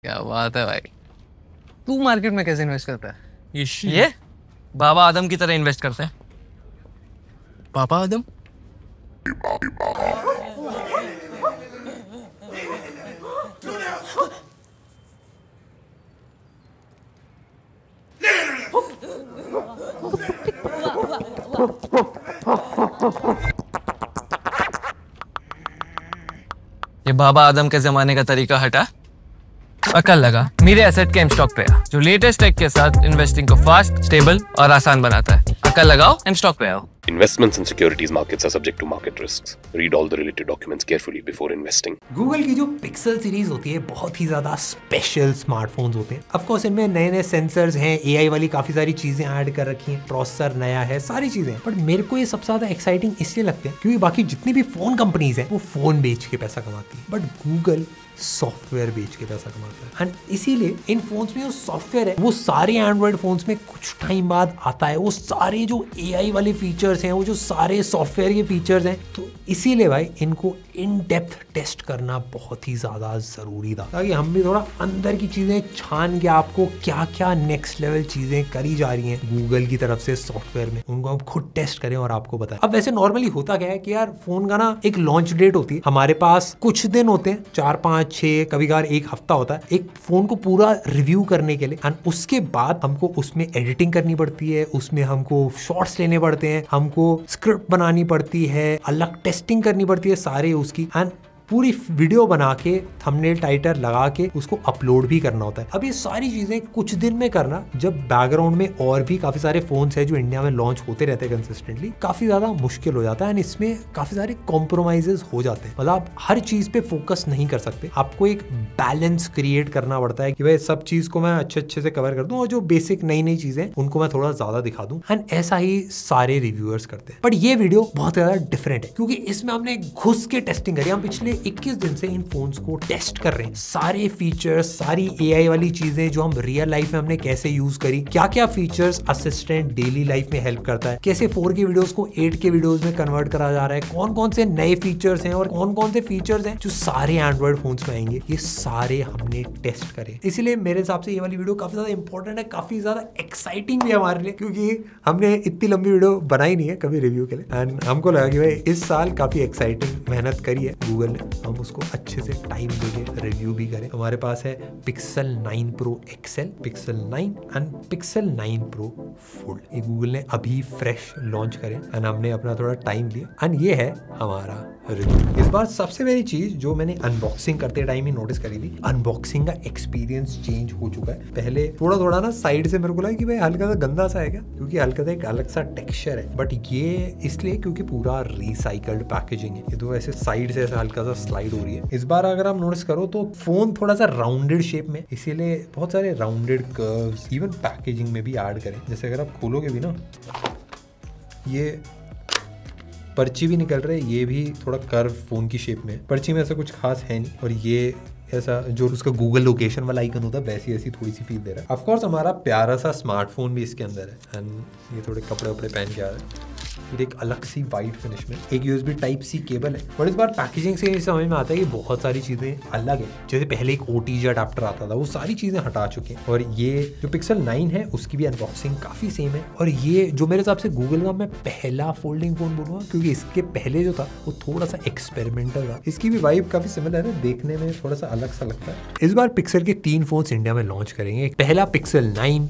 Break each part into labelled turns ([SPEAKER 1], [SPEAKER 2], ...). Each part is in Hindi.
[SPEAKER 1] क्या बात है भाई। तू मार्केट में कैसे इन्वेस्ट करता है?
[SPEAKER 2] ये बाबा आदम की तरह इन्वेस्ट करते हैं।
[SPEAKER 1] पापा आदम?
[SPEAKER 2] ये बाबा आदम के जमाने का तरीका हटा, अकल लगा मेरे एसेट के एम स्टॉक पे आ, जो लेटेस्ट टेक के साथ इन्वेस्टिंग को फास्ट, स्टेबल और आसान बनाता है। अकल लगाओ, एम स्टॉक पे आओ।
[SPEAKER 3] Investments in securities markets are subject to market risks. Read all the related documents carefully before investing.
[SPEAKER 4] Google की जो पिक्सल सीरीज होती है बहुत ही ज्यादा स्पेशल स्मार्टफोन्स होते हैं। ऑफ कोर्स इनमें नए नए सेंसर्स हैं, एआई वाली काफी सारी चीजें ऐड कर रखी हैं, प्रोसेसर नया है, सारी चीजें हैं। बट मेरे को ये सबसे ज्यादा एक्साइटिंग इसलिए लगते हैं क्योंकि बाकी जितनी भी फोन कंपनीज हैं वो फोन बेच के पैसा कमाती है, बट गूगल सॉफ्टवेयर बेच के पैसा कमाता है। एंड इसीलिए इन फोन्स में जो सॉफ्टवेयर है वो सारे एंड्रॉइड फोन्स में कुछ टाइम बाद आता है। वो सारे जो एआई वाले फीचर्स हैं, वो जो सारे सॉफ्टवेयर के फीचर्स हैं, तो इसीलिए भाई इनको इन डेप्थ टेस्ट करना बहुत ही ज्यादा जरूरी था, ताकि हम भी थोड़ा अंदर की चीजें छान के आपको क्या क्या नेक्स्ट लेवल चीजें करी जा रही हैं गूगल की तरफ से सॉफ्टवेयर में, उनको हम खुद टेस्ट करें और आपको बताएं। अब वैसे नॉर्मली होता क्या है कि यार फोन का ना एक लॉन्च डेट होती है, हमारे पास कुछ दिन होते हैं, 4 5 6 कभी कभार एक हफ्ता होता है एक फोन को पूरा रिव्यू करने के लिए। एंड उसके बाद हमको उसमें एडिटिंग करनी पड़ती है, उसमें हमको शॉर्ट्स लेने पड़ते हैं, हमको स्क्रिप्ट बनानी पड़ती है, अलग टेस्टिंग करनी पड़ती है सारे उसकी, एंड पूरी वीडियो बना के थंबनेल टाइटल लगा के उसको अपलोड भी करना होता है। अब ये सारी चीजें कुछ दिन में करना, जब बैकग्राउंड में और भी काफी सारे फोन्स हैं जो इंडिया में लॉन्च होते रहते हैं कंसिस्टेंटली, काफी ज्यादा मुश्किल हो जाता है। एंड इसमें काफी सारे कॉम्प्रोमाइजेस हो जाते हैं, मतलब आप हर चीज पे फोकस नहीं कर सकते, आपको एक बैलेंस क्रिएट करना पड़ता है कि भाई सब चीज को मैं अच्छे से कवर कर दूं और जो बेसिक नई नई चीजें उनको मैं थोड़ा ज्यादा दिखा दूं। एंड ऐसा ही सारे रिव्यूअर्स करते हैं। बट ये वीडियो बहुत ज्यादा डिफरेंट है क्योंकि इसमें हमने घुस के टेस्टिंग करी। हम पिछले 21 दिन से इन फोन्स को टेस्ट कर रहे हैं, सारे फीचर्स, सारी एआई वाली चीजें जो हम रियल लाइफ में हमने कैसे यूज करी, क्या क्या फीचर्स असिस्टेंट डेली लाइफ में हेल्प करता है, कैसे 4K वीडियोस को 8K वीडियोस में कन्वर्ट करा जा रहा है, कौन कौन से नए फीचर्स हैं और कौन कौन से फीचर्स हैं जो सारे एंड्रॉइड फोन्स में आएंगे, ये सारे हमने टेस्ट करे। इसीलिए मेरे हिसाब से ये वाली वीडियो काफी ज्यादा इंपॉर्टेंट है, काफी ज्यादा एक्साइटिंग भी है हमारे लिए, क्योंकि हमने इतनी लंबी वीडियो बनाई नहीं है कभी रिव्यू के लिए। एंड हमको लगा कि भाई इस साल काफी एक्साइटिंग मेहनत करी है गूगल ने, हम उसको अच्छे से टाइम देके रिव्यू भी करें। हमारे पास है pixel 9 Pro XL, pixel 9 and pixel 9 Pro Fold। ये गूगल ने अभी फ्रेश लॉन्च करे एंड हमने अपना थोड़ा टाइम लिया एंड ये है हमारा रिव्यू। इस बार सबसे पहली चीज जो मैंने अनबॉक्सिंग करते टाइम ही नोटिस करी थी, अनबॉक्सिंग का एक्सपीरियंस चेंज हो चुका है। पहले थोड़ा थोड़ा ना साइड से मेरे को लगा कि भाई हल्का सा गंदा सा है क्या, क्योंकि हल्का सा एक अलग सा टेक्सचर है, बट ये इसलिए क्योंकि पूरा रिसाइकल्ड पैकेजिंग है। ये तो ऐसे साइड से ऐसा हल्का सा स्लाइड हो रही है। इस बार अगर आप नोटिस करो तो फोन थोड़ा सा राउंडेड शेप में, इसीलिए बहुत सारे राउंडेड कर्व्स इवन पैकेजिंग में भी ऐड करें। जैसे अगर आप खोलोगे भी ना, ये पर्ची भी निकल रहे, ये भी थोड़ा कर्व फोन की शेप में। पर्ची में ऐसा कुछ खास है नहीं, और ये ऐसा जो उसका गूगल लोकेशन वाला आइकन होता है वैसी ऐसी थोड़ी सी फील दे रहा है। ऑफ कोर्स हमारा प्यारा सा स्मार्टफोन भी इसके अंदर है एंड ये थोड़े कपड़े वपड़े पहन के आ रहा है। फिर एक अलग सी वाइट फिनिश में एक USB Type-C केबल है। बट इस बार पैकेजिंग से ये समझ में आता है कि बहुत सारी चीजें अलग है। जैसे पहले एक OTG अडाप्टर आता था, वो सारी चीजें हटा चुके हैं, और ये जो पिक्सल 9 है उसकी भी अनबॉक्सिंग काफी सेम है। और ये जो मेरे हिसाब से गूगल का मैं पहला फोल्डिंग फोन बोलूंगा, क्योंकि इसके पहले जो था वो थोड़ा सा एक्सपेरिमेंटल था। इसकी भी वाइब काफी सिमिलर है, देखने में थोड़ा सा अलग सा लगता है। इस बार पिक्सल के 3 फोन्स इंडिया में लॉन्च करेंगे। पहला पिक्सल 9,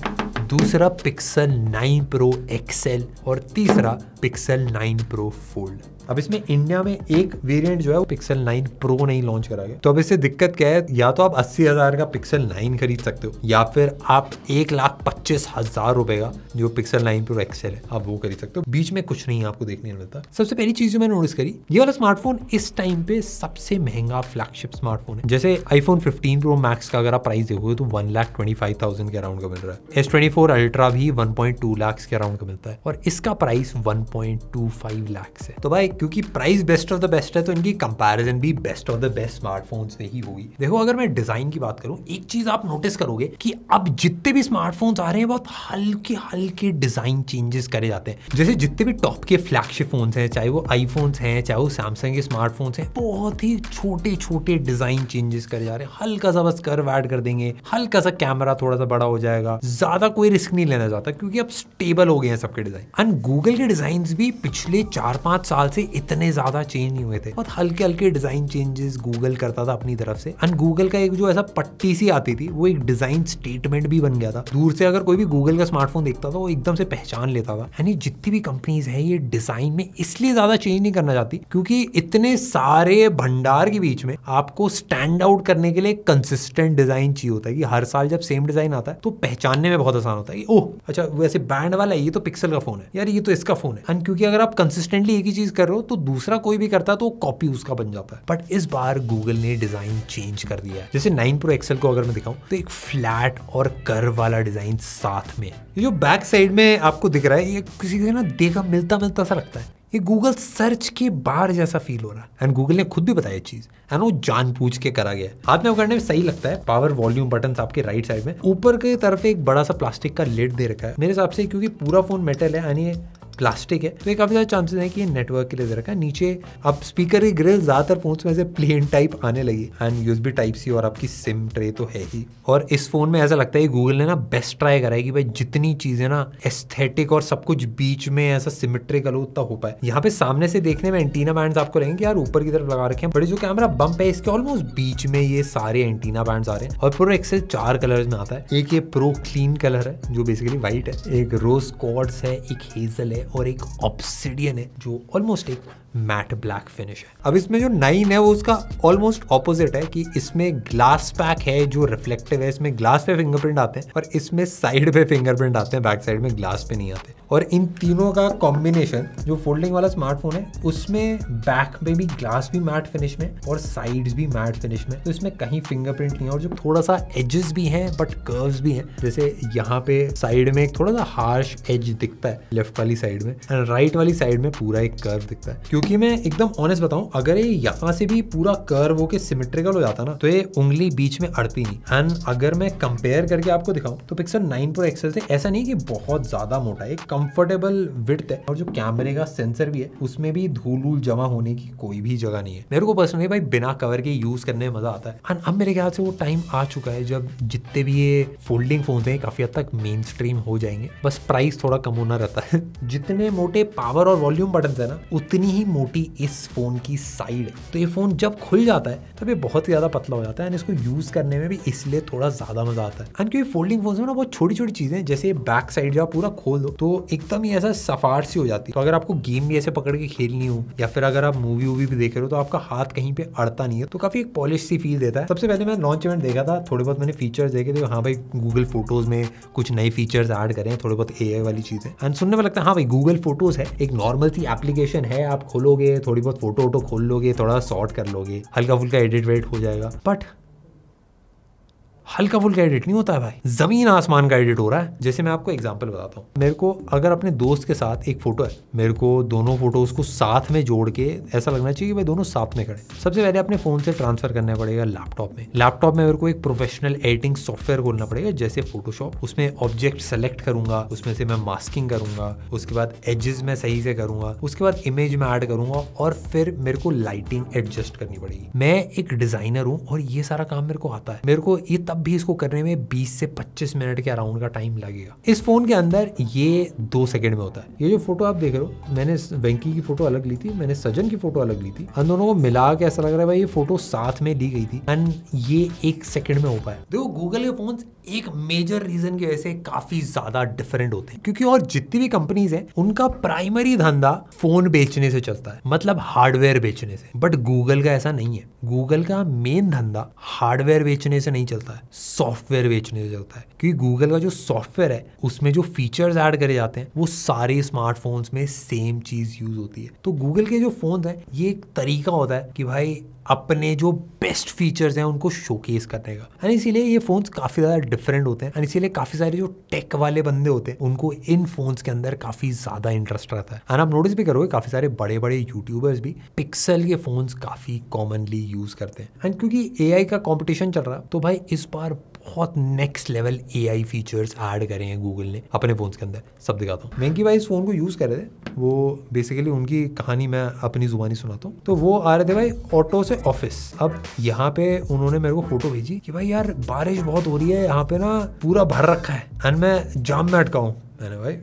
[SPEAKER 4] दूसरा पिक्सल 9 Pro XL और तीसरा पिक्सल 9 Pro Fold। अब इसमें इंडिया में एक वेरिएंट जो है वो पिक्सल 9 Pro नहीं लॉन्च करा गया। तो अब इससे दिक्कत क्या है, या तो आप 80,000 का पिक्सल 9 खरीद सकते हो, या फिर आप 1,25,000 रुपए का जो पिक्सल 9 Pro XL है आप वो खरीद सकते हो। बीच में कुछ नहीं आपको देखने को मिलता। सबसे पहली चीज जो मैंने नोटिस करी, ये वाला स्मार्टफोन इस टाइम पे सबसे महंगा फ्लैगशिप स्मार्टफोन है। जैसे iPhone 15 Pro Max का अगर आप प्राइस देखोगे तो 1,25,000 के अराउंड का मिल रहा है। S24 P4 अल्ट्रा भी 1.2 लाख के अराउंड का मिलता है और इसका प्राइस 1.25 लाख है। तो भाई क्योंकि price best of the best है तो इनकी कंपैरिजन भी best of the best smartphones में ही होगी। देखो अगर मैं डिजाइन की बात करूं, एक चीज आप नोटिस करोगे कि अब जितने भी स्मार्टफोन्स आ रहे हैं बहुत हल्के हल्के डिजाइन चेंजेस करे जाते हैं। जैसे जितने भी टॉप के फ्लैगशिप फोन्स हैं, चाहे वो आईफोन्स हैं चाहे वो सैमसंग के स्मार्टफोन्स हैं, बहुत ही छोटे छोटे डिजाइन चेंजेस करे जा रहे हैं। हल्का सा बस कर्व ऐड कर देंगे, हल्का सा कैमरा थोड़ा सा बड़ा हो जाएगा, ज्यादा कोई रिस्क नहीं लेना चाहता क्योंकि अब स्टेबल हो गए हैं सबके डिजाइन। एंड गूगल के डिजाइन भी पिछले 4-5 साल से इतने ज्यादा चेंज नहीं हुए थे, बहुत हल्के हल्के डिजाइन चेंजेस गूगल करता था अपनी तरफ से। एंड गूगल का एक जो ऐसा पट्टी सी आती थी वो एक डिजाइन स्टेटमेंट भी बन गया था। दूर से अगर कोई भी गूगल का स्मार्टफोन देखता था वो एकदम से पहचान लेता था। यानी जितनी भी कंपनीज है ये डिजाइन में इसलिए ज्यादा चेंज नहीं करना चाहती क्योंकि इतने सारे भंडार के बीच में आपको स्टैंड आउट करने के लिए कंसिस्टेंट डिजाइन चाहिए होता है कि हर साल जब सेम डिजाइन आता है तो पहचानने में बहुत आसान होता है कि ओह अच्छा वैसे बैंड वाला है, ये तो पिक्सल का फोन है यार, ये तो इसका फोन है। एंड क्योंकि अगर आप कंसिस्टेंटली एक ही चीज कर रहे हो तो दूसरा कोई भी करता है तो कॉपी उसका बन जाता है। बट इस बार गूगल ने डिजाइन चेंज कर दिया है। जैसे 9 Pro XL को अगर मैं दिखाऊं तो एक फ्लैट और कर्व वाला डिजाइन साथ में, ये जो बैक साइड में आपको दिख रहा है ये किसी से ना देखा मिलता मिलता सा लगता है। ये गूगल सर्च के बार जैसा फील हो रहा है। एंड गूगल ने खुद भी बताया चीज है ना, वो जानबूझ के करा गया है। हाथ में पकड़ने में सही लगता है। पावर वॉल्यूम बटन आपके राइट साइड में, ऊपर की तरफ एक बड़ा सा प्लास्टिक का लिड दे रखा है मेरे हिसाब से, क्योंकि पूरा फोन मेटल है यानी प्लास्टिक है तो ये काफी ज्यादा चांसेस है कि ये नेटवर्क के लिए दे रखा है। नीचे अब स्पीकर की ग्रिल ज्यादातर फोन्स में से प्लेन टाइप आने लगी एंड यूएसबी टाइप सी और आपकी सिम ट्रे तो है ही। और इस फोन में ऐसा लगता है गूगल ने ना बेस्ट ट्राई करा है कि भाई जितनी चीजें ना एस्थेटिक और सब कुछ बीच में ऐसा सिमेट्रिकल हो उतना हो पाए। यहाँ पे सामने से देखने में एंटीना बैंड्स आपको लगेंगे यार ऊपर की तरफ लगा रखे हैं, बड़े जो कैमरा बम्प है इसके ऑलमोस्ट बीच में ये सारे एंटीना बैंड्स आ रहे हैं। और प्रो एक्सेल 4 कलर्स में आता है। एक ये प्रो क्लीन कलर है जो बेसिकली व्हाइट है, एक रोज क्वार्ट्ज है, एक हेजल है और एक ऑब्सिडियन है जो ऑलमोस्ट एक मैट ब्लैक फिनिश है। अब इसमें जो 9 है वो उसका ऑलमोस्ट ऑपोजिट है कि इसमें ग्लास पैक है जो रिफ्लेक्टिव है। इसमें ग्लास पे फिंगरप्रिंट आते हैं और इसमें साइड पे फिंगरप्रिंट आते हैं, बैक साइड में ग्लास पे नहीं आते। और इन तीनों का कॉम्बिनेशन जो फोल्डिंग वाला स्मार्टफोन है उसमें बैक में भी ग्लास भी मैट फिनिश में और साइड्स भी मैट फिनिश में, तो इसमें कहीं फिंगरप्रिंट नहीं है। और जो थोड़ा सा एजेस भी हैं बट कर्व्स भी हैं, जैसे यहाँ पे साइड में एक थोड़ा सा हार्श एज दिखता है लेफ्ट वाली साइड में एंड राइट वाली साइड में पूरा एक कर्व दिखता है। क्योंकि मैं एकदम ऑनेस्ट बताऊं, अगर ये यहाँ से भी पूरा कर्व होके सिमेट्रिकल हो जाता ना तो ये उंगली बीच में अड़ती नहीं। एंड अगर मैं कंपेयर करके आपको दिखाऊं तो पिक्सल 9 Pro XL से ऐसा नहीं कि बहुत ज्यादा मोटा है, कंफर्टेबल विड्थ है। और जो कैमरे का सेंसर भी है उसमें भी धूल वूल जमा होने की कोई भी जगह नहीं है। मेरे को पर्सनली भाई बिना कवर के यूज करने में मजा आता है। एंड अब मेरे ख्याल से वो टाइम आ चुका है जब जितने भी ये फोल्डिंग फोन हैं काफी हद तक मेन स्ट्रीम हो जाएंगे, बस प्राइस थोड़ा कम होना रहता है। जितने मोटे पावर और वॉल्यूम बटन है ना उतनी ही मोटी इस फोन की साइड है। तो ये फोन जब खुल जाता है तब ये बहुत ही ज्यादा पतला हो जाता है एंड इसको यूज करने में भी इसलिए थोड़ा ज्यादा मजा आता है। एंड क्योंकि फोल्डिंग फोन में ना बहुत छोटी छोटी चीजें, जैसे बैक साइड जब पूरा खोल दो तो एकदम ही ऐसा सफार सी हो जाती है। तो अगर आपको गेम भी ऐसे पकड़ के खेलनी हो या फिर अगर आप मूवी वूवी भी देख रहे हो तो आपका हाथ कहीं पे अड़ता नहीं है, तो काफी एक पॉलिश सी फील देता है। सबसे पहले मैं लॉन्च इवेंट देखा था, थोड़े बहुत मैंने फीचर्स देखे थे, हाँ भाई गूगल फोटोज में कुछ नए फीचर्स ऐड करें, थोड़े बहुत AI वाली चीजें। एंड सुनने में लगता है हाँ भाई गूगल फोटोज है, एक नॉर्मल सी एप्लीकेशन है, आप खोलोगे थोड़ी बहुत फोटो वोटो खोल लोगे, थोड़ा सॉर्ट कर लोगे, हल्का फुल्का एडिट वेट हो जाएगा। बट हल्का फुल्का एडिट नहीं होता है भाई, जमीन आसमान का एडिट हो रहा है। जैसे मैं आपको एग्जांपल बताता हूँ, मेरे को अगर अपने दोस्त के साथ एक फोटो है, मेरे को दोनों फोटोज को साथ में जोड़ के ऐसा लगना चाहिए कि भाई दोनों साथ में खड़े। सबसे पहले अपने फोन से ट्रांसफर करना पड़ेगा लैपटॉप में। लैपटॉप में मेरे को एक प्रोफेशनल एडिटिंग सॉफ्टवेयर खोलना पड़ेगा जैसे फोटोशॉप। उसमें ऑब्जेक्ट सेलेक्ट करूंगा, उसमें से मैं मास्किंग करूंगा, उसके बाद एजेस में सही से करूंगा, उसके बाद इमेज में ऐड करूंगा और फिर मेरे को लाइटिंग एडजस्ट करनी पड़ेगी। मैं एक डिजाइनर हूँ और ये सारा काम मेरे को आता है। मेरे को ये तब भी इसको करने में 20 से 25 मिनट के अराउंड का टाइम लगेगा। इस फोन के अंदर ये 2 सेकंड में होता है। ये जो फोटो आप देख रहे हो, मैंने वेंकी की फोटो अलग ली थी, मैंने सजन की फोटो अलग ली थी, उन दोनों को मिला के ऐसा लग रहा है भाई ये फोटो साथ में ली गई थी एंड ये 1 सेकंड में हो पाया। देखो गूगल के फोन एक मेजर रीजन की वजह से काफी ज्यादा डिफरेंट होते हैं, क्योंकि और जितनी भी कंपनीज हैं उनका प्राइमरी धंधा फोन बेचने से चलता है, मतलब हार्डवेयर बेचने से। बट गूगल का ऐसा नहीं है। गूगल का मेन धंधा हार्डवेयर बेचने से नहीं चलता है, सॉफ्टवेयर बेचने से चलता है। क्योंकि गूगल का जो सॉफ्टवेयर है उसमें जो फीचर्स ऐड करे जाते हैं वो सारे स्मार्टफोन्स में सेम चीज यूज होती है। तो गूगल के जो फोन है ये एक तरीका होता है कि भाई अपने जो बेस्ट फीचर्स हैं उनको शोकेस करने का। एंड इसीलिए ये फोन्स काफी ज्यादा डिफरेंट होते हैं एंड इसीलिए काफी सारे जो टेक वाले बंदे होते हैं उनको इन फोन्स के अंदर काफी ज्यादा इंटरेस्ट रहता है। एंड आप नोटिस भी करोगे काफी सारे बड़े बड़े यूट्यूबर्स भी पिक्सल के फोन्स काफी कॉमनली यूज करते हैं। एंड क्योंकि एआई का कंपटीशन चल रहा है तो भाई इस बार बहुत next level AI features add करे हैं गूगल ने अपने फोन्स के अंदर। सब दिखाता हूँ। वेंकी भाई इस फोन को यूज कर रहे थे, वो बेसिकली उनकी कहानी मैं अपनी जुबानी सुनाता हूँ। तो वो आ रहे थे भाई ऑटो से ऑफिस। अब यहाँ पे उन्होंने मेरे को फोटो भेजी कि भाई यार बारिश बहुत हो रही है, यहाँ पे ना पूरा भर रखा है एंड मैं जाम में अटका हूँ। मैंने भाई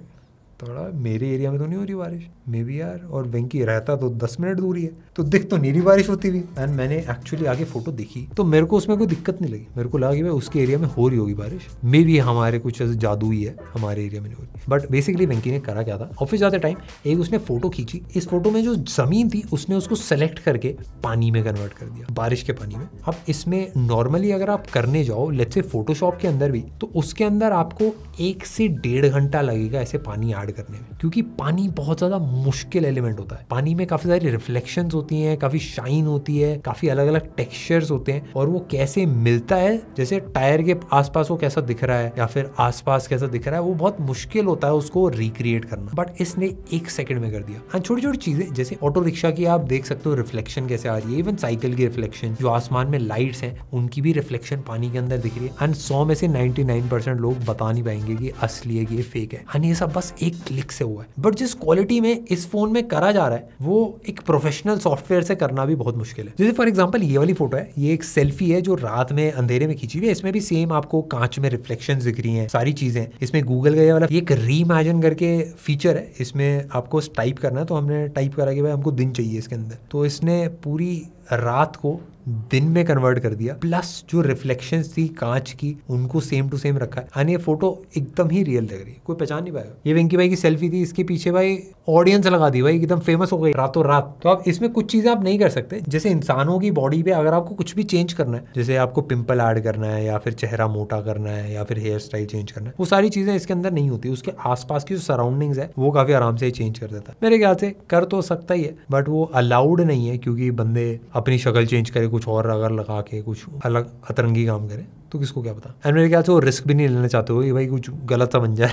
[SPEAKER 4] थोड़ा मेरे एरिया में तो नहीं हो रही बारिश, मे भी यार, और वेंकी रहता तो 10 मिनट दूरी है तो दिख तो नीली बारिश होती भी। एंड मैंने एक्चुअली आगे फोटो देखी तो मेरे को उसमें कोई दिक्कत नहीं लगी। मेरे को लगा कि भाई उसके एरिया में हो रही होगी बारिश, मे भी हमारे कुछ ऐसे जादू ही है, हमारे एरिया में नहीं हो रही। बट बेसिकली वेंकी ने करा क्या था, ऑफिस जाते टाइम एक उसने फोटो खींची। इस फोटो में जो जमीन थी उसने उसको सेलेक्ट करके पानी में कन्वर्ट कर दिया, बारिश के पानी में। अब इसमें नॉर्मली अगर आप करने जाओ लेट्स से फोटोशॉप के अंदर भी, तो उसके अंदर आपको 1 से 1.5 घंटा लगेगा ऐसे पानी ऐड करने में, क्योंकि पानी बहुत ज्यादा मुश्किल एलिमेंट होता है। पानी में काफी सारी रिफ्लेक्शंस होती हैं, काफी शाइन होती है, काफी अलग अलग टेक्सचर्स होते हैं, और वो कैसे मिलता है, जैसे टायर के आसपास वो कैसा दिख रहा है या फिर आसपास कैसा दिख रहा है, वो बहुत मुश्किल होता है उसको रिक्रिएट करना। बट इसने 1 सेकंड में कर दिया। हाँ, छोटी छोटी चीजें जैसे ऑटो रिक्शा की आप देख सकते हो रिफ्लेक्शन कैसे आ रही है, इवन साइकिल की रिफ्लेक्शन, जो आसमान में लाइट्स हैं उनकी भी रिफ्लेक्शन पानी के अंदर दिख रही है। एंड 100 में से 99% लोग बता नहीं पाएंगे कि असली है कि ये फेक है। हाँ, ये सब बस एक क्लिक से हुआ है। बट जिस क्वालिटी में इस फोन में करा जा रहा है वो एक प्रोफेशनल सॉफ्टवेयर से करना भी बहुत मुश्किल है। जैसे फॉर एग्जांपल ये वाली फोटो है, ये एक सेल्फी है जो रात में अंधेरे में खींची हुई है। इसमें भी सेम आपको कांच में रिफ्लेक्शंस दिख रही हैं, सारी चीजें। इसमें गूगल का ये वाला एक रीइमेजिन करके फीचर है, इसमें आपको टाइप करना है। तो हमने टाइप करा कि भाई हमको दिन चाहिए इसके अंदर, तो इसने पूरी रात को दिन में कन्वर्ट कर दिया, प्लस जो रिफ्लेक्शंस थी कांच की उनको सेम टू सेम रखा है। यानी ये फोटो एकदम ही रियल लग रही है, कोई पहचान नहीं पाएगा। ये वेंकी भाई की सेल्फी थी, इसके पीछे भाई ऑडियंस लगा दी, भाई एकदम फेमस हो गई रातों रात। तो आप इसमें कुछ चीजें आप नहीं कर सकते, जैसे इंसानों की बॉडी पे अगर आपको कुछ भी चेंज करना है, जैसे आपको पिंपल ऐड करना है या फिर चेहरा मोटा करना है या फिर हेयर स्टाइल चेंज करना है, वो सारी चीजें इसके अंदर नहीं होती। उसके आसपास की जो सराउंडिंग्स है वो काफी आराम से चेंज कर देता है। मेरे ख्याल से कर तो सकता ही है बट वो अलाउड नहीं है, क्योंकि बंदे अपनी शक्ल चेंज करे, कुछ और अगर लगा के कुछ अलग अतरंगी काम करे तो किसको क्या पता। एंड मेरे ख्याल से वो रिस्क भी नहीं लेना चाहते हो कि भाई कुछ गलत सा बन जाए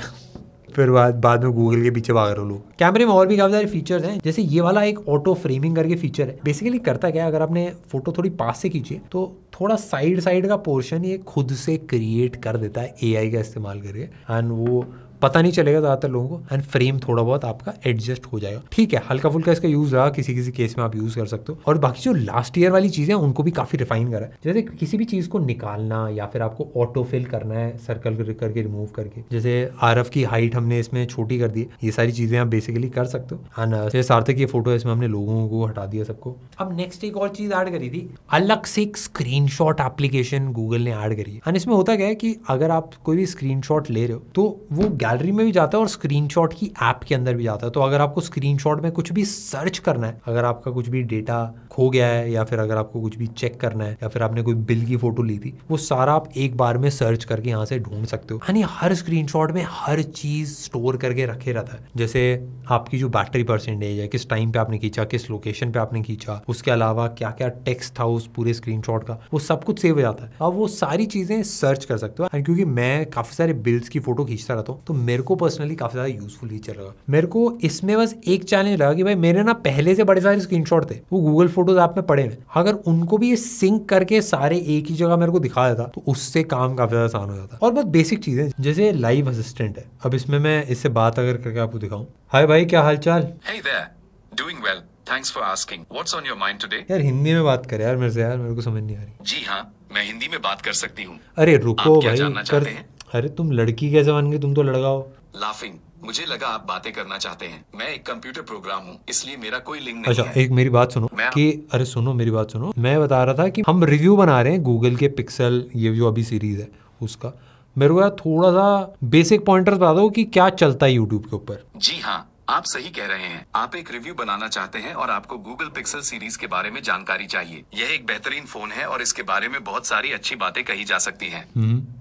[SPEAKER 4] फिर बाद में गूगल के पीछे भाग रहे हो लोग। कैमरे में और भी काफी सारे फीचर्स हैं, जैसे ये वाला एक ऑटो फ्रेमिंग करके फीचर है। बेसिकली करता क्या है, अगर आपने फोटो थोड़ी पास से खींची है तो थोड़ा साइड का पोर्शन ये खुद से क्रिएट कर देता है एआई का इस्तेमाल करके, एंड वो पता नहीं चलेगा ज्यादातर लोगों को, एंड फ्रेम थोड़ा बहुत आपका एडजस्ट हो जाएगा। ठीक है, हल्का फुल्का इसका यूज रहा, किसी किसी केस में आप यूज कर सकते हो। और बाकी जो लास्ट ईयर वाली चीजें उनको भी काफी रिफाइन करा है, जैसे किसी भी चीज को निकालना या फिर आपको ऑटो फिल करना है सर्कल करके रिमूव करके, जैसे आरएफ की हाइट हमने इसमें छोटी कर दी, ये सारी चीजें आप बेसिकली कर सकते हो। एंड जैसे सार्थक की फोटो है, इसमें हमने लोगों को हटा दिया सबको। अब नेक्स्ट एक और चीज ऐड करी थी, अलग से एक स्क्रीनशॉट एप्लीकेशन गूगल ने ऐड करी है। एंड इसमें होता क्या है कि अगर आप कोई भी स्क्रीनशॉट ले रहे हो तो वो गैलरी में भी जाता है और स्क्रीनशॉट की ऐप के अंदर भी जाता है। तो अगर आपको स्क्रीनशॉट में कुछ भी सर्च करना है, अगर आपका कुछ भी डेटा खो गया है या फिर अगर आपको कुछ भी चेक करना है या फिर आपने कोई बिल की फोटो ली थी, वो सारा आप एक बार में सर्च करके यहाँ से ढूंढ सकते हो। यानी हर स्क्रीनशॉट में हर चीज स्टोर करके रखे रहता है, जैसे आपकी जो बैटरी परसेंटेज है, किस टाइम पे आपने खींचा, किस लोकेशन पे आपने खींचा, उसके अलावा क्या क्या टेक्स्ट था उस पूरे स्क्रीनशॉट का, वो सब कुछ सेव हो जाता है। अब वो सारी चीजें सर्च कर सकते हो। क्योंकि मैं काफी सारे बिल्स की फोटो खींचता रहता हूँ तो मेरे को पर्सनली काफी ज्यादा यूजफुल फीचर लगा। मेरे को इसमें बस एक चैलेंज लगा कि भाई मेरे ना पहले से बड़े सारे स्क्रीनशॉट थे, वो गूगल फोटोज ऐप में पड़े हैं, अगर उनको भी ये सिंक करके सारे एक ही जगह मेरे को दिखा देता तो उससे काम काफी ज्यादा आसान हो जाता। और बहुत बेसिक चीजें जैसे लाइव असिस्टेंट है, अब इसमें मैं इससे बात अगर करके आपको दिखाऊं, हाय भाई क्या हालचाल।
[SPEAKER 5] Hey there, doing well. Thanks for asking. What's on your mind today?
[SPEAKER 4] यार हिंदी में बात कर यार मेरे से, यार मेरे को समझ नहीं आ रही।
[SPEAKER 5] जी हाँ, मैं हिंदी में बात कर सकती हूँ।
[SPEAKER 4] अरे रुको
[SPEAKER 5] आप क्या
[SPEAKER 4] भाई
[SPEAKER 5] जानना चाहते हैं?
[SPEAKER 4] अरे तुम लड़की कैसे बन गई, तुम तो लड़का हो।
[SPEAKER 5] लाफिंग, मुझे लगा आप बातें करना चाहते हैं। मैं एक कंप्यूटर प्रोग्राम हूँ, इसलिए मेरा कोई लिंक नहीं
[SPEAKER 4] अच्छा
[SPEAKER 5] है।
[SPEAKER 4] एक मेरी बात सुनो
[SPEAKER 5] मैं-
[SPEAKER 4] कि अरे सुनो मेरी बात सुनो, मैं बता रहा था कि हम रिव्यू बना रहे हैं गूगल के पिक्सल, ये जो अभी सीरीज है उसका। मेरे को यार थोड़ा सा बेसिक पॉइंटर्स बता दो कि क्या चलता है यूट्यूब के ऊपर।
[SPEAKER 5] जी हाँ, आप सही कह रहे हैं। आप एक रिव्यू बनाना चाहते हैं और आपको गूगल पिक्सल सीरीज के बारे में जानकारी चाहिए। यह एक बेहतरीन फोन है और इसके बारे में बहुत सारी अच्छी बातें कही जा सकती हैं।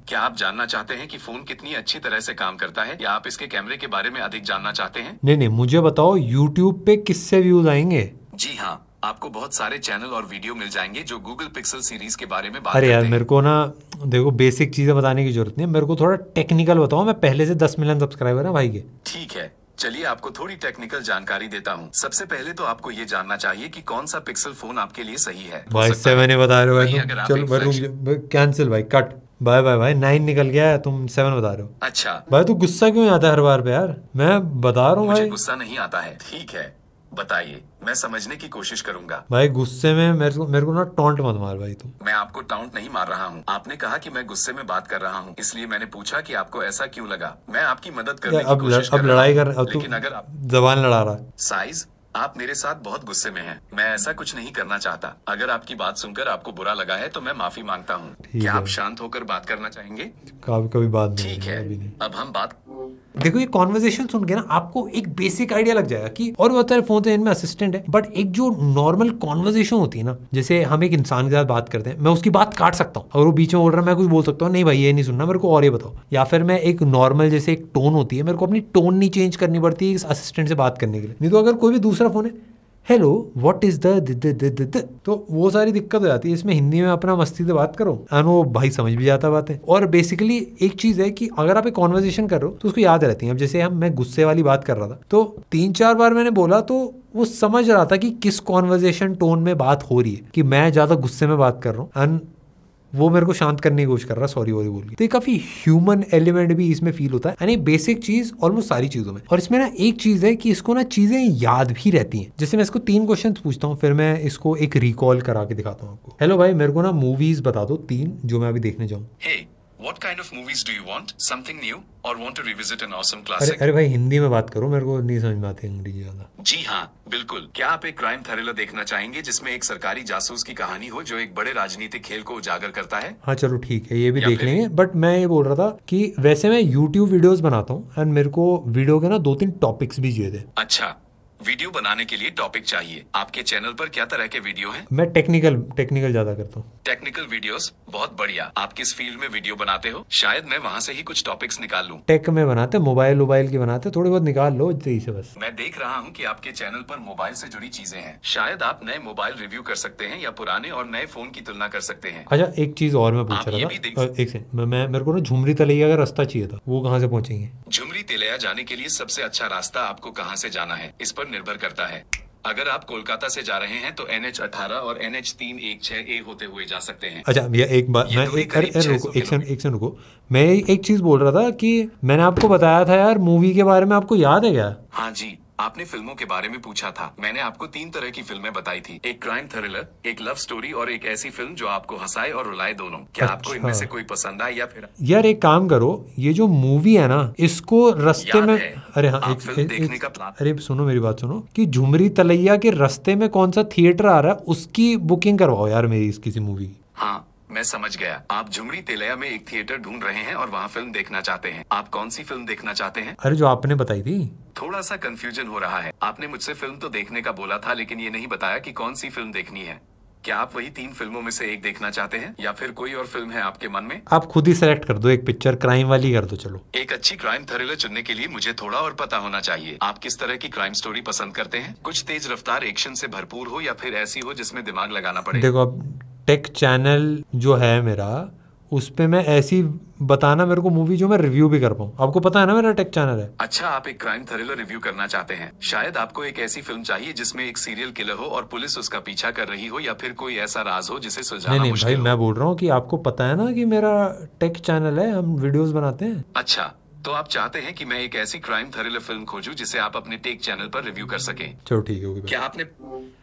[SPEAKER 5] क्या आप जानना चाहते हैं कि फोन कितनी अच्छी तरह से काम करता है, या आप इसके कैमरे के बारे में अधिक जानना चाहते हैं?
[SPEAKER 4] नहीं मुझे बताओ यूट्यूब पे किससे व्यूज आएंगे।
[SPEAKER 5] जी हाँ, आपको बहुत सारे चैनल और वीडियो मिल जाएंगे जो गूगल पिक्सल सीरीज के बारे में बात
[SPEAKER 4] अरे यार
[SPEAKER 5] करते हैं।
[SPEAKER 4] मेरे को ना देखो बेसिक चीजें बताने की जरूरत नहीं है, मेरे को थोड़ा टेक्निकल बताओ। मैं पहले से 10 मिलियन सब्सक्राइबर है भाई के।
[SPEAKER 5] ठीक है, चलिए आपको थोड़ी टेक्निकल जानकारी देता हूँ। सबसे पहले तो आपको ये जानना चाहिए कि कौन सा पिक्सल फोन आपके लिए सही है।
[SPEAKER 4] भाई
[SPEAKER 5] हो सकता है
[SPEAKER 4] 7 बता रहे हो
[SPEAKER 5] वहीं
[SPEAKER 4] भाई
[SPEAKER 5] अगर
[SPEAKER 4] तुम।
[SPEAKER 5] आप
[SPEAKER 4] चलो
[SPEAKER 5] एक
[SPEAKER 4] भाई रुक
[SPEAKER 5] flagship-
[SPEAKER 4] जा, कैंसिल भाई, कट। बाय बाय भाई, 9 निकल गया है, तुम 7 बता रहे हो।
[SPEAKER 5] अच्छा,
[SPEAKER 4] भाई तू गुस्सा क्यों आता है हर बार पे यार? मैं बता रहा हूँ
[SPEAKER 5] मुझे
[SPEAKER 4] भाई।
[SPEAKER 5] गुस्सा नहीं आता है। ठीक है, बताइए, मैं समझने की कोशिश करूंगा।
[SPEAKER 4] भाई गुस्से में मेरे को ना टॉन्ट मत मार भाई तू।
[SPEAKER 5] मैं आपको टाउंट नहीं मार रहा हूँ। आपने कहा कि मैं गुस्से में बात कर रहा हूँ, इसलिए मैंने पूछा कि आपको ऐसा क्यों लगा। मैं आपकी मदद करने
[SPEAKER 4] यार
[SPEAKER 5] की कोशिश कर
[SPEAKER 4] अब
[SPEAKER 5] रहा
[SPEAKER 4] लड़ाई
[SPEAKER 5] हूँ,
[SPEAKER 4] कर, अब तू
[SPEAKER 5] लेकिन अगर आप
[SPEAKER 4] जबान लड़ा रहा है।
[SPEAKER 5] साइज, आप मेरे साथ बहुत गुस्से में हैं। मैं ऐसा कुछ नहीं करना चाहता। अगर आपकी बात सुनकर आपको बुरा लगा है तो मैं माफी मांगता हूँ।
[SPEAKER 4] ठीक
[SPEAKER 5] क्या
[SPEAKER 4] है।
[SPEAKER 5] आप शांत होकर बात करना चाहेंगे?
[SPEAKER 4] कभी कभी बात नहीं
[SPEAKER 5] ठीक
[SPEAKER 4] होती,
[SPEAKER 5] है,
[SPEAKER 4] अभी नहीं।
[SPEAKER 5] अब हम बात
[SPEAKER 4] देखो ये कॉन्वर्सेशन सुन के ना आपको एक बेसिक आइडिया लग जाएगा कि और बहुत सारे फोन तो इनमें असिस्टेंट है, बट एक जो नॉर्मल कॉन्वर्सेशन होती है ना, जैसे हम एक इंसान के साथ बात करते हैं, मैं उसकी बात काट सकता हूँ। अगर वो बीच में बोल रहा है मैं कुछ बोल सकता हूँ, नहीं भाई ये नहीं सुनना, मेरे को और ये बताओ। या फिर मैं एक नॉर्मल जैसे एक टोन होती है, मेरे को अपनी टोन नहीं चेंज करनी पड़ती है इस असिस्टेंट से बात करने के लिए। नहीं तो अगर कोई भी दूसरा फोन है, हेलो व्हाट इज द, तो वो सारी दिक्कत हो जाती है। इसमें हिंदी में अपना मस्ती से बात करो और वो भाई समझ भी जाता बातें। और बेसिकली एक चीज है कि अगर आप एक कॉन्वर्सेशन कर रहे हो तो उसको याद रहती है। अब जैसे मैं गुस्से वाली बात कर रहा था तो 3-4 बार मैंने बोला तो वो समझ रहा था कि किस कॉन्वर्सेशन टोन में बात हो रही है, कि मैं ज्यादा गुस्से में बात कर रहा हूँ एंड वो मेरे को शांत करने की कोशिश कर रहा है सॉरी वॉरी बोल के। तो ये काफी ह्यूमन एलिमेंट भी इसमें फील होता है यानी बेसिक चीज ऑलमोस्ट सारी चीजों में। और इसमें ना एक चीज है कि इसको ना चीजें याद भी रहती हैं। जैसे मैं इसको 3 क्वेश्चन पूछता हूँ, फिर मैं इसको एक रिकॉल करा के दिखाता हूँ आपको। हेलो भाई मेरे को ना मूवीज बता दो 3 जो मैं अभी देखने जाऊँ।
[SPEAKER 5] Hey, what kind of movies do you want? Something new or want to revisit an awesome
[SPEAKER 4] अरे
[SPEAKER 5] classic?
[SPEAKER 4] अरे भाई हिंदी में बात करो, मेरे को नहीं समझ में आती अंग्रेजी ज्यादा।
[SPEAKER 5] जी हाँ, बिल्कुल। क्या आप एक क्राइम थ्रिलर देखना चाहेंगे जिसमें एक सरकारी जासूस की कहानी हो जो एक बड़े राजनीतिक खेल को उजागर करता है?
[SPEAKER 4] हाँ चलो ठीक है, ये भी
[SPEAKER 5] या
[SPEAKER 4] देख
[SPEAKER 5] फिर-
[SPEAKER 4] लेंगे। बट मैं ये बोल रहा था कि वैसे मैं YouTube वीडियोस बनाता हूँ एंड मेरे को वीडियो के ना 2-3 टॉपिक्स भी चाहिए थे।
[SPEAKER 5] अच्छा, वीडियो बनाने के लिए टॉपिक चाहिए। आपके चैनल पर क्या तरह के वीडियो हैं?
[SPEAKER 4] मैं टेक्निकल ज्यादा करता हूँ।
[SPEAKER 5] टेक्निकल वीडियोस, बहुत बढ़िया। आप किस फील्ड में वीडियो बनाते हो? शायद मैं वहाँ से ही कुछ टॉपिक्स निकाल लूँ।
[SPEAKER 4] टेक में बनाते, मोबाइल की बनाते, थोड़ी बहुत निकाल लो सही से बस।
[SPEAKER 5] मैं देख रहा हूँ कि आपके चैनल पर मोबाइल से जुड़ी चीजें हैं। शायद आप नए मोबाइल रिव्यू कर सकते हैं या पुराने और नए फोन की तुलना कर सकते हैं।
[SPEAKER 4] अच्छा एक चीज और मैं पूछ
[SPEAKER 5] आप ये
[SPEAKER 4] रहा
[SPEAKER 5] भी देख-
[SPEAKER 4] था, एक सेकंड, मैं मेरे को ना झुमरी तलैया का रास्ता चाहिए था, वो कहाँ से पहुंचेंगे?
[SPEAKER 5] झुमरी तिलैया जाने के लिए सबसे अच्छा रास्ता आपको कहां से जाना है इस पर निर्भर करता है। अगर आप कोलकाता से जा रहे हैं तो NH 18 और NH 316A होते हुए जा सकते हैं।
[SPEAKER 4] अच्छा भैया एक बात,
[SPEAKER 5] ये
[SPEAKER 4] मैं
[SPEAKER 5] दूरी
[SPEAKER 4] एक अरे
[SPEAKER 5] करीब
[SPEAKER 4] अरे
[SPEAKER 5] 600
[SPEAKER 4] रुको, एक सेकंड रुको। मैं एक चीज बोल रहा था कि मैंने आपको बताया था यार मूवी के बारे में, आपको याद है क्या?
[SPEAKER 5] हाँ जी, आपने फिल्मों के बारे में पूछा था। मैंने आपको 3 तरह की फिल्में बताई थी, एक क्राइम थ्रिलर, एक लव स्टोरी और एक ऐसी फिल्म जो आपको हंसाए और रुलाए दोनों। क्या आपको इनमें से कोई पसंद आई या फिर
[SPEAKER 4] यार एक काम करो, ये जो मूवी है ना इसको रास्ते
[SPEAKER 5] याद
[SPEAKER 4] में,
[SPEAKER 5] है?
[SPEAKER 4] अरे हाँ
[SPEAKER 5] आप फिल्म देखने का प्लान-
[SPEAKER 4] अरे सुनो मेरी बात सुनो, कि झुमरी तलैया के रास्ते में कौन सा थिएटर आ रहा है उसकी बुकिंग करवाओ यार मेरी इस किसी मूवी की।
[SPEAKER 5] हाँ, मैं समझ गया। आप झुमरी तिलैया में एक थिएटर ढूंढ रहे हैं और वहाँ फिल्म देखना चाहते हैं। आप कौन सी फिल्म देखना चाहते हैं?
[SPEAKER 4] अरे जो आपने बताई थी।
[SPEAKER 5] थोड़ा सा कंफ्यूजन हो रहा है। आपने मुझसे फिल्म तो देखने का बोला था, लेकिन ये नहीं बताया कि कौन सी फिल्म देखनी है। क्या आप वही 3 फिल्मों में से एक देखना चाहते हैं या फिर कोई और फिल्म है आपके मन में?
[SPEAKER 4] आप खुद ही सेलेक्ट कर दो, एक पिक्चर क्राइम वाली कर दो चलो।
[SPEAKER 5] एक अच्छी क्राइम थ्रिलर चुनने के लिए मुझे थोड़ा और पता होना चाहिए। आप किस तरह की क्राइम स्टोरी पसंद करते हैं? कुछ तेज रफ्तार एक्शन से भरपूर हो या फिर ऐसी हो जिसमें दिमाग लगाना पड़े?
[SPEAKER 4] देखो अब टेक चैनल जो है मेरा, उस पे मैं ऐसी बताना मेरे को मूवी जो मैं रिव्यू भी कर पाऊँ। आपको पता है ना मेरा टेक चैनल है।
[SPEAKER 5] अच्छा, आप एक क्राइम थ्रिलर रिव्यू करना चाहते हैं। शायद आपको एक ऐसी फिल्म चाहिए जिसमें एक सीरियल किलर हो और पुलिस उसका पीछा कर रही हो, या फिर कोई ऐसा राज हो जिसे सुलझाना
[SPEAKER 4] नहीं भाई,
[SPEAKER 5] मुश्किल हो।
[SPEAKER 4] मैं बोल रहा हूँ कि आपको पता है ना कि मेरा टेक चैनल है, हम वीडियोस बनाते हैं।
[SPEAKER 5] अच्छा, तो आप चाहते हैं कि मैं एक ऐसी क्राइम थ्रिलर फिल्म खोजूं जिसे आप अपने टेक चैनल पर रिव्यू कर सकें।
[SPEAKER 4] चलो ठीक है, ओके।
[SPEAKER 5] क्या आपने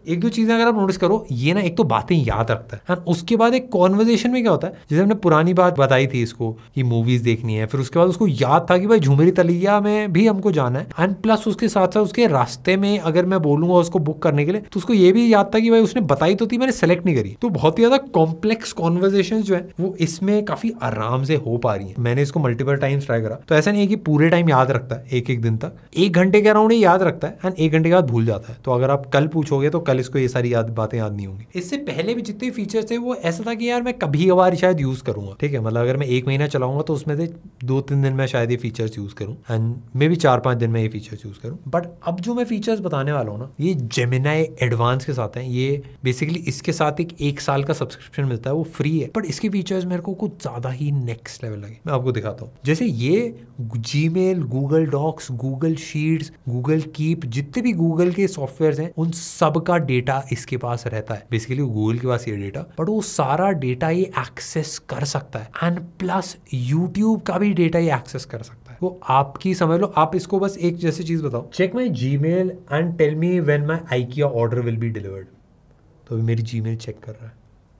[SPEAKER 4] एक दो चीजें अगर आप नोटिस करो, ये ना एक तो बातें याद रखता है और उसके बाद एक कॉन्वर्जेशन में क्या होता है, जैसे हमने पुरानी बात बताई थी इसको कि मूवीज देखनी है, फिर उसके बाद उसको याद था कि भाई झुमरी तलैया में भी हमको जाना है, एंड प्लस उसके साथ साथ उसके रास्ते में अगर मैं बोलूंगा उसको बुक करने के लिए तो उसको ये भी याद था कि भाई उसने बताई तो थी, मैंने सेलेक्ट नहीं करी। तो बहुत ही ज्यादा कॉम्प्लेक्स कॉन्वर्जेशन जो है वो इसमें काफी आराम से हो पा रही है। मैंने इसको मल्टीपल टाइम्स ट्राई करा, तो ऐसा ऐसा नहीं है कि पूरे टाइम याद रखता है एक एक दिन तक, 1 घंटे के अराउंड ही याद रखता है एंड 1 घंटे के बाद भूल जाता है। तो अगर आप कल पूछोगे तो कल इसको ये सारी बातें याद नहीं होंगी। इससे पहले भी जितने फीचर्स थे वो ऐसा था कि यार मैं कभी कभार शायद यूज करूंगा, ठीक है, मतलब अगर मैं 1 महीना चलाऊंगा तो उसमें से 2-3 दिन में शायद ये फीचर्स यूज करूं एंड मे बी 4-5 दिन में ये फीचर्स यूज करूं। बट अब जो मैं फीचर्स बताने वाला हूँ ना, ये जेमिनाई एडवांस के साथ है। ये बेसिकली इसके साथ एक साल का सब्सक्रिप्शन मिलता है, वो फ्री है, बट इसके फीचर्स मेरे को कुछ ज्यादा ही नेक्स्ट लेवल लगे। मैं आपको दिखाता हूँ। जैसे ये Gmail, Google Docs, Google Sheets, Google Keep, जितने भी गूगल के सॉफ्टवेयर हैं उन सब का डेटा इसके पास रहता है। बेसिकली गूगल के पास ये डेटा, बट वो सारा डेटा ये एक्सेस कर सकता है एंड प्लस यूट्यूब का भी डेटा ये एक्सेस कर सकता है। वो आपकी समझ लो, आप इसको बस एक जैसी चीज बताओ, check my Gmail and tell me when my IKEA order will be delivered. तो अभी मेरी जीमेल चेक कर रहा है।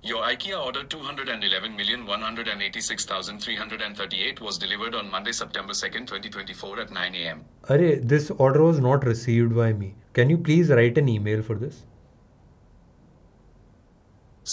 [SPEAKER 5] Your IKEA order 211,186,338 was delivered on Monday, September 2nd, 2024 at 9 a.m.
[SPEAKER 4] अरे this order was not received by me. Can you please write an email for this?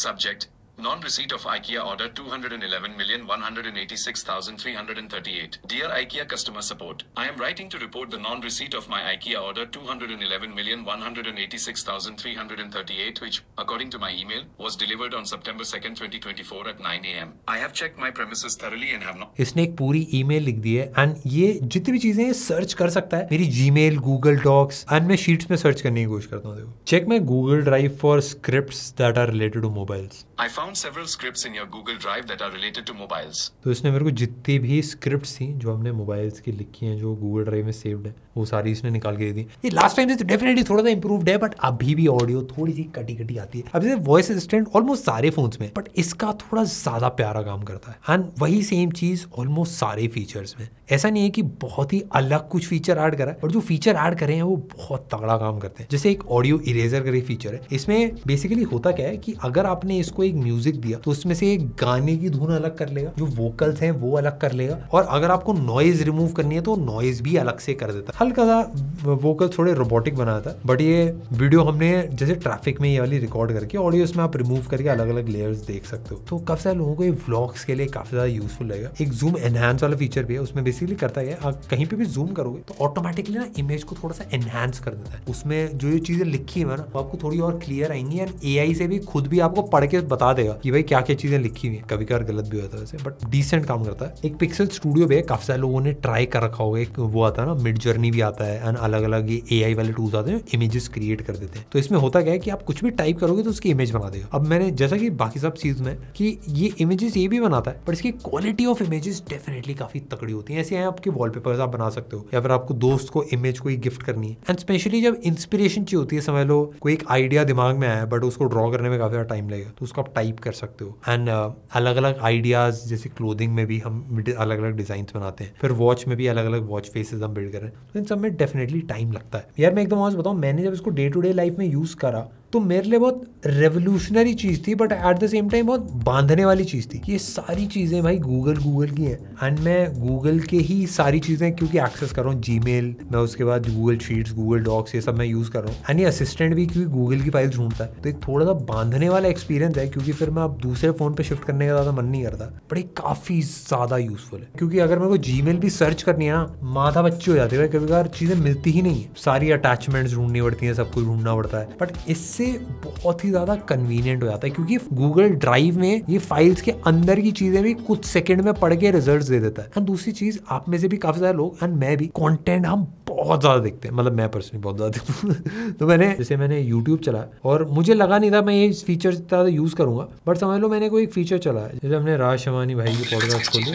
[SPEAKER 5] Subject: Non-receipt of IKEA order 211,186,338. Dear IKEA customer support, I am writing to report the non-receipt of my IKEA order 211,186,338, which, according to my email, was delivered on September 2nd, 2024 at 9 a.m. I have checked my premises thoroughly and have not.
[SPEAKER 4] इसने एक पूरी ईमेल लिख दी है एंड ये जितनी भी चीजें सर्च कर सकता है, मेरी जीमेल, गूगल डॉक्स एंड मैं शीट्स में सर्च करने की कोशिश करता हूँ। देखो, check my Google Drive for scripts that are related to mobiles.
[SPEAKER 5] I found several scripts in your Google Drive that are related to mobiles.
[SPEAKER 4] तो इसने मेरे को जितनी भी स्क्रिप्ट्स थी जो हमने मोबाइल्स की लिखी हैं, जो गूगल ड्राइव में सेव्ड है, वो सारी इसने निकाल के दे दी। ये लास्ट टाइम से तो डेफिनेटली थोड़ा सा इंप्रूव्ड है, बट अभी भी ऑडियो थोड़ी सी कटी कटी आती है। अब जैसे वॉइस असिस्टेंट ऑलमोस्ट सारे फोन्स में, बट इसका थोड़ा ज्यादा प्यारा काम करता है एंड वही सेम चीज ऑलमोस्ट सारे फीचर्स में। ऐसा नहीं है कि बहुत ही अलग कुछ फीचर ऐड करा है, बट जो फीचर ऐड करे हैं वो बहुत तगड़ा काम करते हैं। जैसे एक ऑडियो इरेजर करके फीचर है, इसमें बेसिकली होता क्या है कि अगर आपने इसको एक म्यूजिक दिया तो उसमें से एक गाने की धुन अलग कर लेगा, जो वोकल्स हैं वो अलग कर लेगा, और अगर आपको नॉइज रिमूव करनी है तो नॉइज भी अलग से कर देता है। हल्का सा वोकल थोड़े रोबोटिक बनाया था, बट ये वीडियो हमने जैसे ट्रैफिक में ये वाली रिकॉर्ड करके ऑडियो इसमें आप रिमूव करके अलग अलग लेयर्स देख सकते हो। तो काफी सारे लोगों को ये व्लॉग्स के लिए काफी ज्यादा यूजफुल रहेगा। एक जूम एनहांस वाला फीचर भी है, उसमें बेसिकली करता है आप कहीं पे भी जूम करोगे तो ऑटोमेटिकली ना इमेज को थोड़ा सा एनहांस कर देता है। उसमें जो ये चीजें लिखी है ना वो आपको थोड़ी और क्लियर आएंगी एंड AI से भी खुद भी आपको पढ़ के बता देगा कि भाई क्या क्या चीजें लिखी हुई है। कभी कभार गलत भी होता है वैसे, बट डिसेंट काम करता है। एक पिक्सल स्टूडियो भी है, काफी सारे लोगों ने ट्राई कर रखा होगा। एक वो आता है ना मिड जर्नी भी आता है एंड अलग अलग ये AI वाले टूल्स आते हैं इमेजेस क्रिएट कर देते हैं। तो इसमें होता क्या है कि आप कुछ भी टाइप करोगे तो उसकी इमेज बना देगा। अब मैंने जैसा कि बाकी सब चीज में कि ये इमेजेस ये भी बनाता है, बट इसकी क्वालिटी ऑफ इमेजेस डेफिनेटली काफी तगड़ी होती है। ऐसे हैं आपके वॉलपेपर्स आप बना सकते हो, या फिर आपको दोस्त को इमेज कोई गिफ्ट करनी है एंड स्पेशली जब इंस्पिरेशन चाहिए होती है, समझ लो कोई एक आइडिया दिमाग में आया बट उसको ड्रॉ करने में काफी ज्यादा टाइम लगेगा, तो उसको आप टाइप कर सकते हो। एंड अलग अलग आइडियाज, जैसे क्लोथिंग में भी हम अलग अलग डिजाइन बनाते हैं, फिर वॉच में भी अलग अलग वॉच फेसेस हम बिल्ड कर रहे हैं, तो इन सब में डेफिनेटली टाइम लगता है। यार मैं एकदम आज बताऊं, मैंने जब इसको डे टू डे लाइफ में यूज करा तो मेरे लिए बहुत रेवोल्यूशनरी चीज थी, but at the same time बहुत बांधने वाली चीज थी। ये सारी चीजें भाई गूगल की हैं एंड मैं गूगल के ही सारी चीजें क्योंकि एक्सेस कर रहा हूँ। जीमेल, मैं उसके बाद गूगल शीट्स, गूगल डॉक्स, ये सब मैं यूज कर रहा हूँ एंड ये असिस्टेंट भी क्योंकि गूगल की फाइल ढूंढता है, तो एक थोड़ा सा बांधने वाला एक्सपीरियंस है, क्योंकि फिर मैं अब दूसरे फोन पे शिफ्ट करने का ज्यादा मन नहीं करता, बट ये काफी ज्यादा यूजफुल है। क्योंकि अगर मेरे को जीमेल भी सर्च करनी है ना, माथा बच्ची हो जाती है, कभी कभार चीजें मिलती ही नहीं है, सारी अटैचमेंट्स ढूंढनी पड़ती है, सब कुछ ढूंढना पड़ता है, बट इससे बहुत ही ज्यादा कन्वीनियंट हो जाता है, क्योंकि गूगल ड्राइव में ये फाइल्स के अंदर की चीजें भी कुछ सेकंड में पढ़ के रिजल्ट्स दे देता है। एंड दूसरी चीज, आप में से भी काफी सारे लोग एंड मैं भी कंटेंट हम बहुत ज्यादा देखते हैं, मतलब मैं पर्सनली बहुत ज्यादा देखता हूँ। तो मैंने यूट्यूब चलाया और मुझे लगा नहीं था मैं ये फीचर ज्यादा यूज करूंगा, बट समझ लो मैंने कोई एक फीचर चलाया, जैसे हमने राज शमानी भाई की पॉडकास्ट खोली।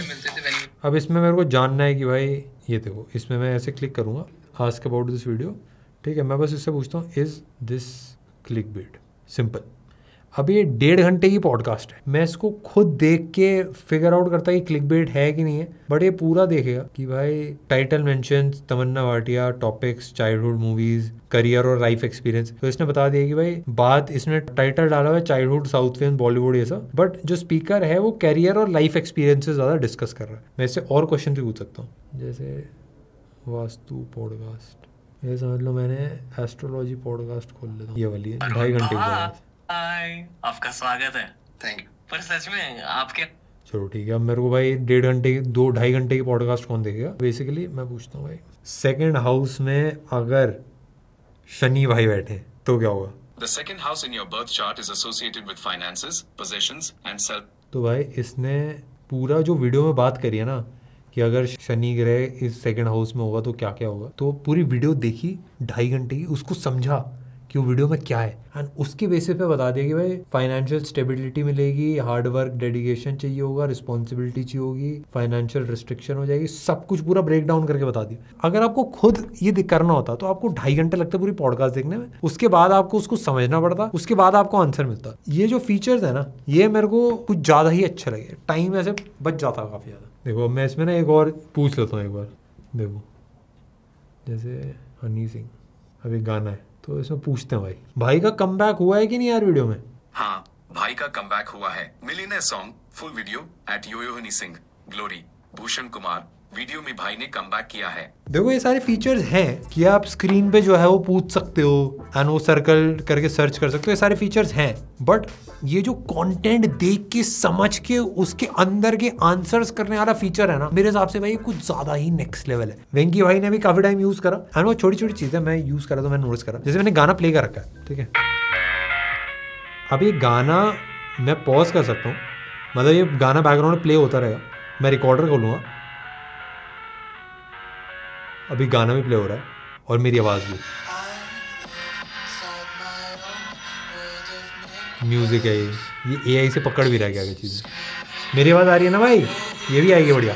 [SPEAKER 4] अब इसमें मेरे को जानना है कि भाई ये देखो, इसमें मैं ऐसे क्लिक करूंगा, आस्क अबाउट दिस वीडियो, ठीक है, मैं बस इससे पूछता हूँ इज दिस क्लिकबेट, सिंपल। अब ये 1.5 घंटे की पॉडकास्ट है, मैं इसको खुद देख के फिगर आउट करता कि क्लिकबेट है कि नहीं है, बट ये पूरा देखेगा कि भाई title mentions Tamannaah Bhatia, topics childhood movies, career और लाइफ एक्सपीरियंस। तो इसने बता दिया कि भाई बात, इसने टाइटल डाला हुआ है चाइल्डहुड, साउथ फिल्म, बॉलीवुड, ये सब, बट जो स्पीकर है वो करियर और लाइफ एक्सपीरियंस से ज्यादा डिस्कस कर रहा है। मैं इससे और क्वेश्चन भी पूछ सकता हूँ, जैसे वास्तु पॉडकास्ट, ये समझ लो मैंने एस्ट्रोलॉजी पॉडकास्ट खोल लेता हूँ, ये वाली है 2.5 घंटे की।
[SPEAKER 6] हाय, आपका स्वागत है।
[SPEAKER 5] Thank you.
[SPEAKER 6] पर सच में आपके
[SPEAKER 4] चलो ठीक है, अब मेरे को भाई 2-2.5 घंटे की पॉडकास्ट कौन देखेगा। बेसिकली मैं पूछता हूँ भाई, सेकंड हाउस में अगर शनि भाई बैठे तो क्या होगा?
[SPEAKER 5] The second house in your birth chart is associated with finances, possessions and self.
[SPEAKER 4] तो भाई इसने पूरा जो वीडियो में बात करी है ना कि अगर शनि ग्रह इस सेकंड हाउस में होगा तो क्या क्या होगा, तो पूरी वीडियो देखी 2.5 घंटे की, उसको समझा कि वो वीडियो में क्या है एंड उसके बेसिस पे बता दिया कि भाई फाइनेंशियल स्टेबिलिटी मिलेगी, हार्ड वर्क डेडिकेशन चाहिए होगा, रिस्पॉन्सिबिलिटी चाहिए होगी, फाइनेंशियल रिस्ट्रिक्शन हो जाएगी, सब कुछ पूरा ब्रेक डाउन करके बता दिया। अगर आपको खुद ये करना होता तो आपको 2.5 घंटे लगते पूरी पॉडकास्ट देखने में, उसके बाद आपको उसको समझना पड़ता, उसके बाद आपको आंसर मिलता। ये जो फीचर्स है ना, ये मेरे को कुछ ज़्यादा ही अच्छा लगे, टाइम ऐसे बच जाता काफ़ी ज़्यादा। देखो मैं इसमें ना एक और पूछ लेता हूँ एक बार। देखो जैसे हनी सिंह अभी गाना है तो इसमें पूछते हैं भाई का कमबैक हुआ है कि नहीं यार वीडियो में?
[SPEAKER 5] हाँ, भाई का कमबैक हुआ है। Millionaire song full video at Yo Yo Honey Singh Glory Bhushan Kumar video में भाई ने कमबैक किया है।
[SPEAKER 4] देखो ये सारे फीचर्स हैं कि आप स्क्रीन पे जो है वो पूछ सकते हो एंड वो सर्कल करके सर्च कर सकते हो, ये सारे फीचर्स हैं। बट ये जो कंटेंट देख के समझ के उसके अंदर के आंसर्स करने वाला फीचर है ना, मेरे हिसाब से भाई कुछ ज्यादा ही नेक्स्ट लेवल है। वेंकी भाई ने भी काफी टाइम यूज करा एंड वो छोटी छोटी चीजें मैं यूज करा तो मैं नोटिस करा। जैसे मैंने गाना प्ले कर रखा है, ठीक है, अब ये गाना मैं पॉज कर सकता हूँ, मतलब ये गाना बैकग्राउंड में प्ले होता रहेगा, मैं रिकॉर्डर खोलूंगा, अभी गाना भी प्ले हो रहा है और मेरी आवाज़ भी, म्यूजिक है ये AI से पकड़ भी रहा है क्या चीज़ें। मेरी आवाज़ आ रही है ना भाई, ये भी आएगी बढ़िया।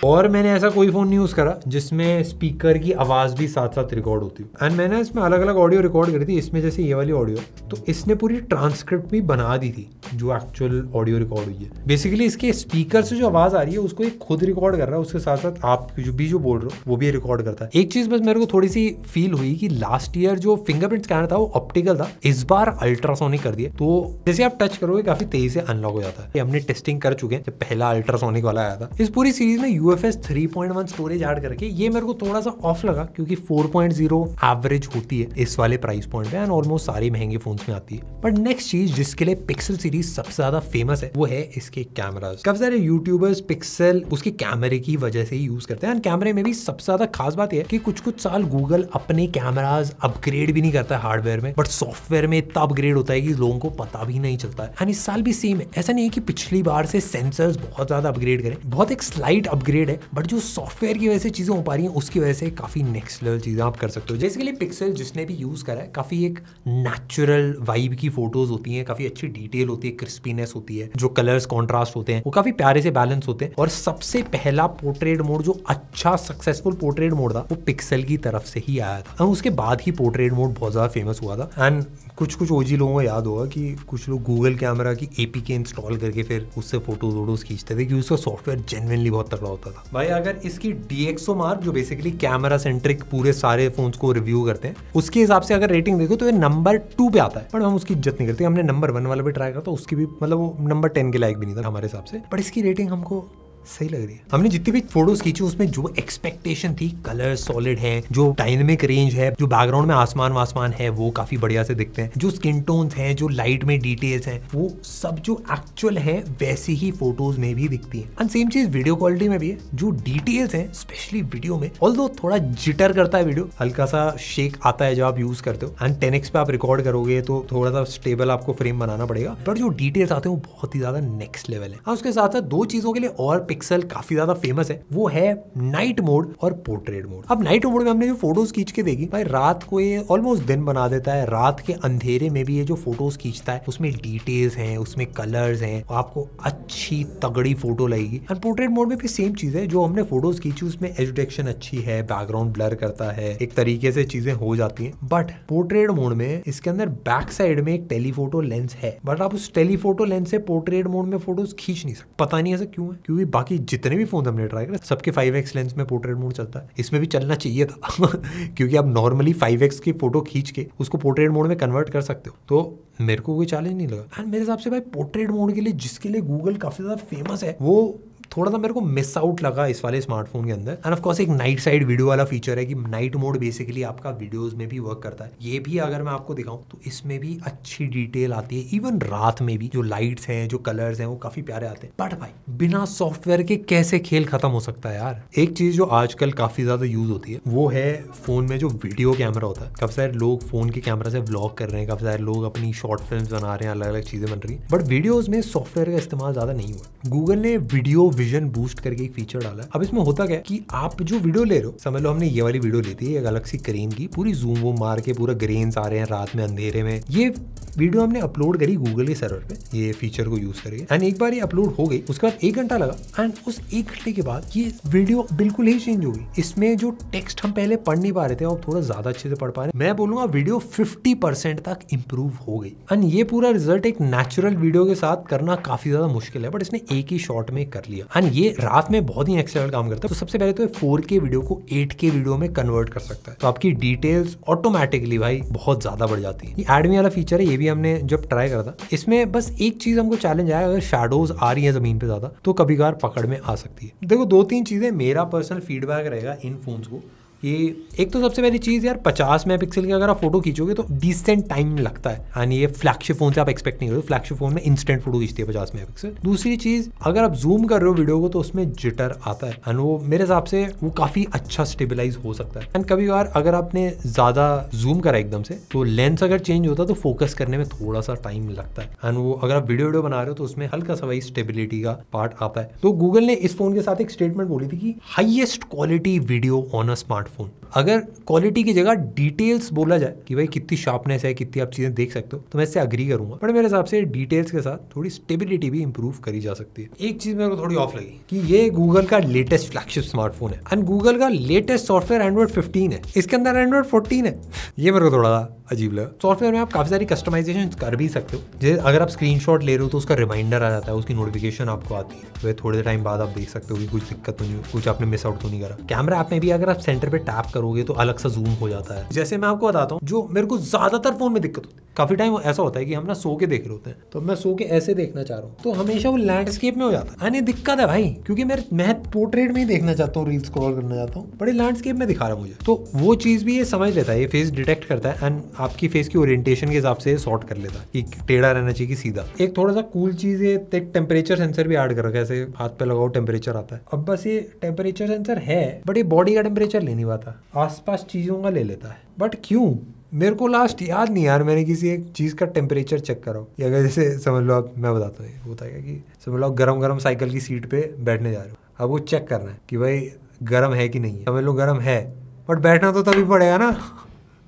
[SPEAKER 4] और मैंने ऐसा कोई फ़ोन नहीं यूज़ करा जिसमें स्पीकर की आवाज़ भी साथ साथ रिकॉर्ड होती है। एंड मैंने इसमें अलग अलग ऑडियो रिकॉर्ड करी थी, इसमें जैसे ये वाली ऑडियो तो इसने पूरी ट्रांसक्रिप्ट भी बना दी थी जो एक्चुअल ऑडियो रिकॉर्ड हुई है। बेसिकली इसके स्पीकर से जो आवाज़ आ रही है उसको एक खुद रिकॉर्ड कर रहा है, उसके साथ साथ आप जो बोल रहे हो वो भी रिकॉर्ड करता है। एक चीज़ बस मेरे को थोड़ी सी फील हुई कि लास्ट ईयर जो फिंगरप्रिंट स्कैनर था वो ऑप्टिकल था, इस बार अल्ट्रासोनिक कर दिया, तो जैसे आप टच करोगे काफ़ी तेजी से अनलॉक हो जाता है। हमने टेस्टिंग कर चुके हैं, जब पहला अल्ट्रासोनिक वाला आया था। इस पूरी सीरीज में UFS 3.1 स्टोरेज ऐड करके ये मेरे को थोड़ा सा ऑफ लगा क्योंकि 4.0 एवरेज होती है इस वाले प्राइस पॉइंट पे एंड ऑलमोस्ट सारे महंगे फोन्स में आती है। बट नेक्स्ट चीज जिसके लिए पिक्सल सीरीज सबसे ज्यादा फेमस है वो है इसके कैमरास। काफी सारे यूट्यूबर्स पिक्सल उसके कैमरे की वजह से ही यूज करते हैं एंड कैमरे में भी सबसे ज्यादा खास बात है कि कुछ साल गूगल अपने कैमराज अपग्रेड भी नहीं करता है हार्डवेयर में, बट सॉफ्टवेयर में इतना अपग्रेड होता है कि लोगों को पता भी नहीं चलता है। एंड इस साल भी सेम है, ऐसा नहीं है कि पिछली बार से सेंसर्स बहुत ज्यादा अपग्रेड करें, बहुत एक स्लाइट अपग्रेड है, बट जो सॉफ्टवेयर की वजह से चीजें हो पा रही हैं उसकी वजह से काफी नेक्स्ट लेवल चीजें आप कर सकते हो। जैसे के लिए पिक्सल जिसने भी यूज करा है काफी एक नेचुरल वाइब की फोटोज होती हैं, काफी अच्छी डिटेल होती है, क्रिस्पीनेस होती है, जो कलर्स कॉन्ट्रास्ट होते हैं वो काफी प्यारे से बैलेंस होते हैं। और सबसे पहला पोर्ट्रेट मोड जो अच्छा सक्सेसफुल पोर्ट्रेट मोड था वो पिक्सल की तरफ से ही आया था और उसके बाद ही पोर्ट्रेट मोड बहुत ज्यादा फेमस हुआ था। एंड कुछ ओजी लोगों को याद होगा कि कुछ लोग गूगल कैमरा की APK इंस्टॉल करके फिर उससे फोटोज खींचते थे कि उसका सॉफ्टवेयर जेन्युइनली बहुत तगड़ा होता था। भाई अगर इसकी DxO मार्क जो बेसिकली कैमरा सेंट्रिक पूरे सारे फोन्स को रिव्यू करते हैं उसके हिसाब से अगर रेटिंग देखो तो ये नंबर 2 पे आता है, पर हम उसकी इज्जत नहीं करते। हमने नंबर 1 वाला भी ट्राई करा तो उसकी भी मतलब वो नंबर 10 के लायक भी नहीं था हमारे हिसाब से, बट इसकी रेटिंग हमको सही लग रही है। हमने जितनी भी फोटोज खींची उसमें जो एक्सपेक्टेशन थी, कलर सॉलिड है, जो डायनेमिक रेंज है, जो बैकग्राउंड में आसमान है वो काफी बढ़िया से दिखते हैं, जो स्किन टोन्स हैं, जो लाइट में डिटेल्स हैं, वो सब जो एक्चुअल है वैसी ही फोटोज में भी दिखती है। एंड सेम चीज वीडियो क्वालिटी में भी है, जो डिटेल्स हैं स्पेशली वीडियो में, ऑल्दो थोड़ा जिटर करता है वीडियो, हल्का सा शेक आता है जब आप यूज करते हो एंड 10x पे आप रिकॉर्ड करोगे तो थोड़ा सा स्टेबल आपको फ्रेम बनाना पड़ेगा, पर जो डिटेल्स आते हैं वो बहुत ही ज्यादा नेक्स्ट लेवल है। उसके साथ साथ 2 चीजों के लिए और पिक्सल काफी ज्यादा फेमस है, वो है नाइट मोड और पोर्ट्रेट मोड। अब नाइट मोड में हमने जो फोटोज खींच के देखी भाई, रात को ये ऑलमोस्ट दिन बना देता है, रात के अंधेरे में भी ये जो फोटोज खींचता है उसमें डिटेल्स हैं, उसमें कलर्स हैं, आपको अच्छी तगड़ी फोटो लगेगी। एंड पोर्ट्रेट मोड में भी सेम चीज है, जो हमने फोटोज खींची उसमें एज डिटेक्शन अच्छी है, बैकग्राउंड ब्लर करता है, एक तरीके से चीजें हो जाती हैं। बट पोर्ट्रेट मोड में इसके अंदर बैक साइड में एक टेलीफोटो लेंस है, बट आप उस टेलीफोटो लेंस से पोर्ट्रेट मोड में फोटोज खींच नहीं सकते। पता नहीं ऐसा क्यों है, क्योंकि बाकी जितने भी फोन हमने ट्राई करा सबके 5x लेंस में पोर्ट्रेट मोड चलता है, इसमें भी चलना चाहिए था क्योंकि आप नॉर्मली 5x की फोटो खींच के उसको पोर्ट्रेट मोड में कन्वर्ट कर सकते हो, तो मेरे को कोई चैलेंज नहीं लगा। एंड मेरे हिसाब से भाई पोर्ट्रेट मोड के लिए जिसके लिए गूगल काफी ज्यादा फेमस है वो थोड़ा सा मेरे को मिस आउट लगा इस वाले स्मार्टफोन के अंदर। एंड ऑफ कोर्स एक नाइट साइड वीडियो वाला फीचर है कि नाइट मोड बेसिकली आपका वीडियोस में भी वर्क करता है। ये भी अगर मैं आपको दिखाऊं तो इसमें भी अच्छी डिटेल आती है, इवन रात में भी जो लाइट्स हैं, जो कलर्स हैं, वो काफी प्यारे आते हैं। बट भाई बिना सॉफ्टवेयर के कैसे खेल खत्म हो सकता है यार। एक चीज जो आजकल काफी ज्यादा यूज होती है वो है फोन में जो वीडियो कैमरा होता है। काफी सारे लोग फोन के कैमरा से व्लॉग कर रहे हैं, काफी सारे लोग अपनी शॉर्ट फिल्म्स बना रहे हैं, अलग अलग चीजें बन रही हैं, बट वीडियोस में सॉफ्टवेयर का इस्तेमाल ज्यादा नहीं हुआ। गूगल ने वीडियो विजन बूस्ट करके एक फीचर डाला है। अब इसमें होता क्या है कि आप जो वीडियो ले रहे हो, समझ लो हमने ये वाली वीडियो ली थी एक अलग सी क्रेन की, पूरी जूम वूम मार के पूरा ग्रेन्स आ रहे हैं रात में अंधेरे में, ये वीडियो हमने अपलोड करी गूगल के सर्वर पे ये फीचर को यूज करके। एंड एक बार ये अपलोड हो गई, उसके बाद 1 घंटा लगा एंड उस 1 घंटे के बाद ये वीडियो बिल्कुल ही चेंज हो गई। इसमें जो टेक्स्ट हम पहले पढ़ नहीं पा रहे थे और थोड़ा ज्यादा अच्छे से पढ़ पा रहे, मैं बोलूंगा वीडियो 50% तक इंप्रूव हो गई। एंड ये पूरा रिजल्ट एक नेचुरल वीडियो के साथ करना काफी ज्यादा मुश्किल है, बट इसने एक ही शॉट में कर लिया। एंड ये रात में बहुत ही एक्सेलेंट काम करता है। तो सबसे पहले तो 4K वीडियो को 8K वीडियो में कन्वर्ट कर सकता है, तो आपकी डिटेल्स ऑटोमेटिकली भाई बहुत ज्यादा बढ़ जाती है। ये एड मी वाला फीचर है, ये भी हमने जब ट्राई करा था। इसमें बस एक चीज हमको चैलेंज आया, अगर शैडोज आ रही है जमीन पे ज्यादा तो कभी कभार पकड़ में आ सकती है। देखो 2-3 चीजें मेरा पर्सनल फीडबैक रहेगा इन फोन्स को। ये एक तो सबसे पहली चीज यार 50 मेगापिक्सल की अगर आप फोटो खींचोगे तो डिसेंट टाइम लगता है। एंड ये फ्लैगशिप फोन से आप एक्सपेक्ट नहीं करो, फ्लैगशिप फोन में इंस्टेंट फोटो खींचती है 50 मेगापिक्सल। दूसरी चीज अगर आप जूम कर रहे हो वीडियो को तो उसमें जिटर आता है एंड वो मेरे हिसाब से वो काफी अच्छा स्टेबलाइज हो सकता है। एंड कभी बार अगर आपने ज्यादा जूम करा एकदम से तो लेंस अगर चेंज होता है तो फोकस करने में थोड़ा सा टाइम लगता है। एंड वो अगर आप वीडियो बना रहे हो तो उसमें हल्का सा वही स्टेबिलिटी का पार्ट आता है। तो गूगल ने इस फोन के साथ एक स्टेटमेंट बोली थी कि highest quality video on a smartphone. अगर क्वालिटी की जगह डिटेल्स बोला जाए कि भाई कितनी शार्पनेस है, कितनी आप चीजें देख सकते हो, तो मैं इससे अग्री करूंगा। बट मेरे हिसाब से डिटेल्स के साथ थोड़ी स्टेबिलिटी भी इंप्रूव करी जा सकती है। एक चीज मेरे को थोड़ी ऑफ लगी कि ये गूगल का लेटेस्ट फ्लैगशिप स्मार्टफोन है एंड गूगल का लेटेस्ट सॉफ्टवेयर एंड्रॉइड 15 है, इसके अंदर एंड्रॉइड 14 है। ये मेरे को थोड़ा अजीब लगा। सॉफ्टवेयर में आप काफी सारी कस्टमाइजेशन कर भी सकते हो, जैसे अगर आप स्क्रीनशॉट ले रहे हो तो उसका रिमाइंडर आ जाता है, उसकी नोटिफिकेशन आपको आती है, तो थोड़े टाइम बाद आप देख सकते हो कि कुछ दिक्कत तो नहीं, कुछ आपने मिस आउट तो नहीं करा। कैमरा ऐप में भी अगर आप सेंटर पे टैप करोगे तो अलग सा जूम हो जाता है। जैसे मैं आपको बताता हूँ जो मेरे को ज्यादातर फोन में दिक्कत होती है, काफी टाइम ऐसा होता है कि हम ना सो के देख रहे होते हैं, तो मैं सो के ऐसे देखना चाह रहा हूँ तो हमेशा वो लैंडस्केप में हो जाता है। दिक्कत है भाई, क्योंकि मैं पोर्ट्रेट में ही देखना चाहता हूँ, रील स्क्रॉल करना चाहता हूँ, बड़े लैंडस्केप में दिखा रहा है मुझे। तो वो चीज भी ये समझ लेता है, ये फेस डिटेक्ट करता है एंड आपकी फेस की ओरिएंटेशन के हिसाब से सॉर्ट कर लेता है कि टेढ़ा रहना चाहिए कि सीधा। एक थोड़ा सा कूल चीज है, एक टेम्परेचर सेंसर भी ऐड कर रखा है, ऐसे हाथ पे लगाओ टेम्परेचर आता है। अब बस ये टेम्परेचर सेंसर है बट ये बॉडी का टेम्परेचर ले नहीं पाता, आसपास चीजों का ले लेता है। बट क्यों, मेरे को लास्ट याद नहीं यार मैंने किसी एक चीज का टेम्परेचर चेक करा हो। अगर जैसे समझ लो आप, मैं बताता हूँ होता है कि समझ लो आप गरम साइकिल की सीट पे बैठने जा रहे हो, अब वो चेक करना है कि भाई गर्म है कि नहीं है। समझ लो गर्म है बट बैठना तो तभी पड़ेगा ना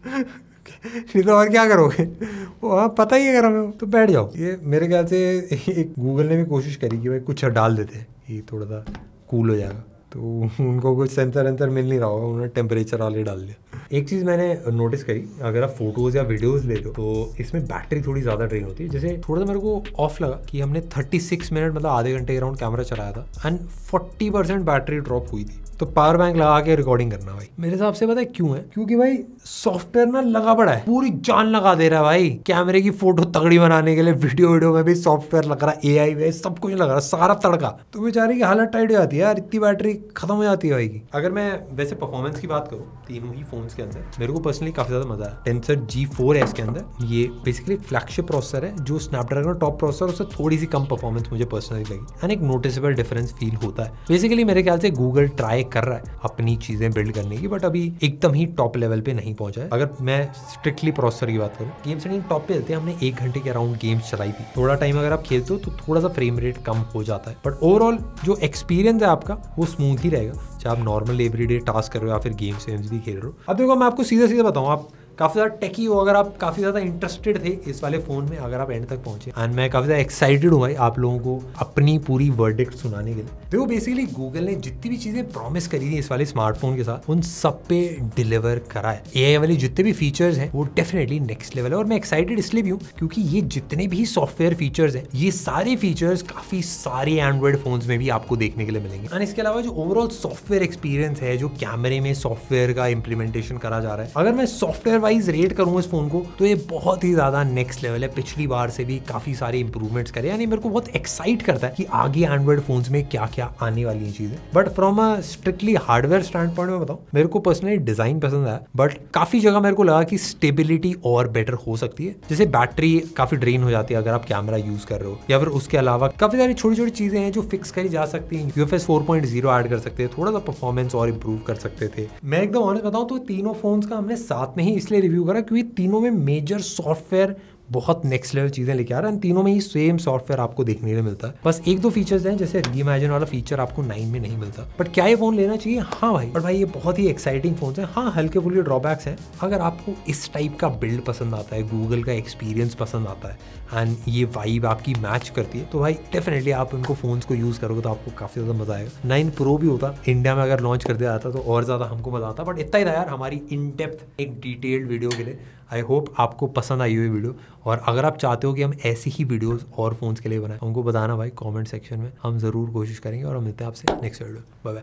[SPEAKER 4] नहीं तो और क्या करोगे, वो हाँ पता ही है गर्म है तो बैठ जाओ। ये मेरे ख्याल से एक गूगल ने भी कोशिश करी कि भाई कुछ डाल देते हैं ये थोड़ा सा कूल हो जाएगा, तो उनको कुछ सेंसर मिल नहीं रहा होगा, उन्होंने टेम्परेचर वाले डाल दिया। एक चीज़ मैंने नोटिस करी, अगर आप फोटोज़ या वीडियोज़ ले लो तो इसमें बैटरी थोड़ी ज़्यादा ड्रेन होती है। जैसे थोड़ा सा मेरे को ऑफ लगा कि हमने 36 मिनट मतलब आधे घंटे के अराउंड कैमरा चलाया था एंड 40% बैटरी ड्रॉप हुई थी। तो पावर बैंक लगा के रिकॉर्डिंग करना भाई, मेरे हिसाब से पता है क्यों है, क्योंकि भाई सॉफ्टवेयर ना लगा पड़ा है, पूरी जान लगा दे रहा है भाई कैमरे की फोटो तगड़ी बनाने के लिए। वीडियो में भी सॉफ्टवेयर लग रहा है, AI वे सब कुछ लग रहा है, सारा तड़का। तो बेचारे की हालत टाइट हो जाती है यार, इतनी बैटरी खत्म हो जाती है भाई की। अगर मैं वैसे परफॉर्मेंस की बात करूँ तीनों ही फोन्स के अंदर, मेरे को पर्सनली काफी ज्यादा मजा आया। टेंसर G4 है इसके अंदर, ये बेसिकली फ्लैगशिप प्रोसेसर है जो स्नैपड्रैगन टॉप प्रोसेसर, उससे थोड़ी सी कम परफॉर्मेंस मुझे पर्सनली लगी एंड एक नोटिसेबल डिफरेंस फील होता है। बेसिकली मेरे ख्याल से गूगल ट्राई कर रहा है अपनी चीजें बिल्ड करने की, बट अभी एकदम ही टॉप लेवल पे नहीं पहुंचा है। अगर मैं स्ट्रिक्टली प्रोसेसर की बात करूं, गेम सेटिंग टॉप पे चलते हैं, हमने 1 घंटे के अराउंड गेम्स चलाई थी। थोड़ा टाइम अगर आप खेलते हो तो थोड़ा सा फ्रेम रेट कम हो जाता है, बट ओवरऑल जो एक्सपीरियंस है आपका वो स्मूथ ही रहेगा, चाहे आप नॉर्मल एवरीडे टास्क कर रहे हो या फिर गेम्स भी खेल रहे हो। अब देखो मैं आपको सीधा बताऊं, आप काफी ज्यादा टेकी हो, अगर आप काफी ज्यादा इंटरेस्टेड थे इस वाले फोन में, अगर आप एंड तक पहुंचे, एंड मैं काफी ज्यादा एक्साइटेड हूँ भाई आप लोगों को अपनी पूरी वर्डिक्ट सुनाने के लिए। देखो बेसिकली गूगल ने जितनी भी चीजें प्रॉमिस करी थी इस वाले स्मार्टफोन के साथ, उन सब पे डिलीवर करा है। AI वाले जितने भी फीचर्स हैं वो डेफिनेटली नेक्स्ट लेवल है, और मैं एक्साइटेड इसलिए भी हूँ क्योंकि ये जितने भी सॉफ्टवेयर फीचर्स हैं, ये सारे फीचर्स काफी सारे एंड्रॉइड फोन्स में भी आपको देखने के लिए मिलेंगे। एंड इसके अलावा जो ओवरऑल सॉफ्टवेयर एक्सपीरियंस है, जो कैमरे में सॉफ्टवेयर का इंप्लीमेंटेशन करा जा रहा है, अगर मैं सॉफ्टवेयर वाइज रेट करूँ इस फोन को तो ये बहुत ही ज्यादा नेक्स्ट लेवल है। पिछली बार से भी काफी सारे इंप्रूवमेंट्स करे, यानी मेरे को बहुत एक्साइट करता है कि आगे एंड्रॉइड फोन्स में क्या क्या आने वाली है चीजें। But from a strictly hardware stand point में बताऊं, मेरे को पर्सनली डिजाइन पसंद आया, बट काफी जगह मेरे को लगा कि स्टेबिलिटी और बेटर हो सकती है। जैसे बैटरी काफी ड्रेन हो जाती है अगर आप कैमरा यूज कर रहे हो, या फिर उसके अलावा काफी सारी छोटी छोटी चीजें हैं जो फिक्स करी जा सकती हैं। UFS 4.0 ऐड कर सकते हैं, थोड़ा सा परफॉर्मेंस और इंप्रूव कर सकते थे। मैं एकदम ऑनेस्ट बताऊं तो तीनों फोन्स का हमने साथ में ही इसलिए रिव्यू करा क्योंकि तीनों में मेजर सॉफ्टवेयर बहुत नेक्स्ट लेवल चीजें लेके आ रहा है। तीनों में ही सेम सॉफ्टवेयर आपको देखने को मिलता है। बस एक दो फीचर्स हैं, जैसे रीइमेजिन वाला फीचर आपको 9 में नहीं मिलता। बट क्या ये फोन लेना चाहिए? हाँ भाई, बट भाई ये बहुत ही एक्साइटिंग फोन है। हाँ, हल्के फुल्के ड्रॉबैक्स हैं। अगर आपको इस टाइप का बिल्ड पसंद आता है, गूगल का एक्सपीरियंस पसंद आता है एंड ये वाइब आपकी मैच करती है, तो भाई डेफिनेटली आप उनको फोन्स को यूज करोगे तो आपको काफी ज्यादा मजा आएगा। 9 Pro भी होता इंडिया में अगर लॉन्च कर दिया जाता तो और ज्यादा हमको मजा आता। बट इतना ही था यार हमारी इन डेप्थ एक डिटेल्ड वीडियो के लिए। आई होप आपको पसंद आई हुई वीडियो, और अगर आप चाहते हो कि हम ऐसी ही वीडियोस और फोन्स के लिए बनाएं, हमको बताना भाई कमेंट सेक्शन में, हम जरूर कोशिश करेंगे। और हम मिलते हैं आपसे नेक्स्ट वीडियो। Bye bye.